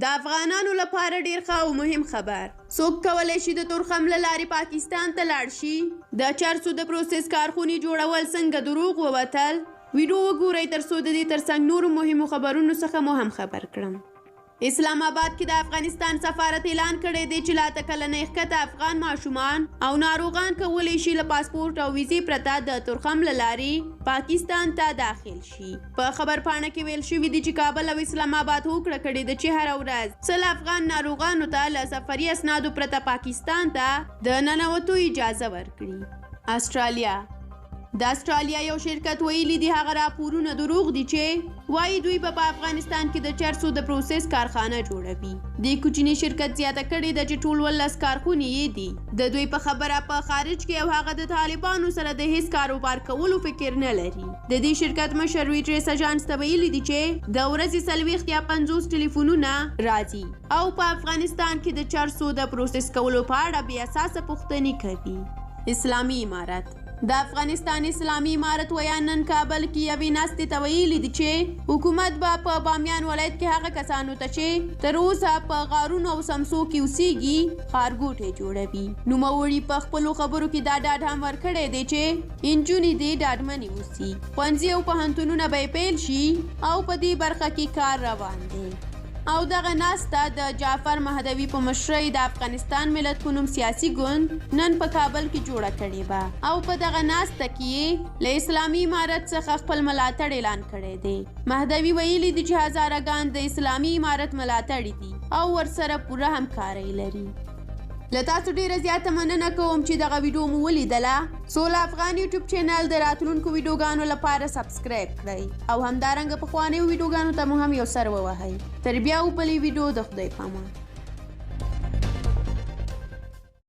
د افغانانو لپاره ډیر ښه او مهم خبر. څوک کولی شي د تورخم له لارې پاکستان ته لاړ شي؟ د چرسو د پروسس کارخونې جوړول څنګه دروغ ووتل؟ ویډیو وګورئ ترڅو د دې ترڅنګ نورو مهمو خبرونو څخه مو هم خبر کړم. اسلام آباد کې د افغانستان سفارت اعلان کړی دی چې لا تکلنۍ ښکته افغان ماشومان او ناروغان کولی شي له پاسپورټ او ویزې پرته د تورخم له لارې پاکستان ته داخل شي. په خبرپاڼه کې ویل شوي دي چې کابل او اسلام آباد هوکړه کړې ده چې هره ورځ 100 افغان ناروغانو ته له سفري اسنادو پرته پاکستان ته د ننوتو اجازه ورکړي. استرالیا د استرالیا یو شرکت ویلي دي هغه راپورونه دروغ دي چې وایي دوی په افغانستان کې د چرسو د پروسس کارخانه جوړوي. د کوچني شرکت زیاته کړې ده چې ټول 18 کارخونې یې دي. د دوی په خبره په خارج کې او هغه د طالبانو سره د هیڅ کاروبار کولو فکر نه لري. د دې شرکت مشر رویټرز اژانس ته ویلي دي چې د ورځې 40 یا 50 ټلیفونونه راځي او په افغانستان کې د چرسو د پروسس کولو په اړه بې اساسه پوښتنې کوي. اسلامي امارت د افغانستان اسلامي امارت ویان نن کابل کې یوې ناستې ته ویلي دي چې حکومت به په بامیان ولایت کې هغه کسانو ته چې تر اوسه په غارونو او سمڅو کې اوسېږي ښارګوټي جوړوي. نوموړي په خپلو خبرو کې دا ډاډ هم ورکړی دی چې نجونې دې ډاډمنې اوسي. ښوونځي او پوهنتونونه به یې پیل شي او په دې برخه کې کار روان دی. او دغه ناسته د جعفر مهدوي په مشرۍ د افغانستان ملت په نوم سیاسي ګوند نن په کابل کې جوړه کړې وه او په دغه ناسته کې له اسلامي امارت څخه خپل ملاتړ اعلان کړی دی. مهدوي ویلي دي چې هزاره د اسلامي امارت ملاتړي دي او ورسره پوره همکاري لري. له تاسو ډیره زیاته مننه کوم چې دغه ویډیو مو ولیدله. سوله افغان یوټیوب چینل د راتلونکو ویډیوګانو لپاره سبسکرایب کړئ او همدارنګه پخوانیو ویډیوګانو ته مو هم یو سر ووهئ. تر بیا و بلې ویډیو د خدای پامان.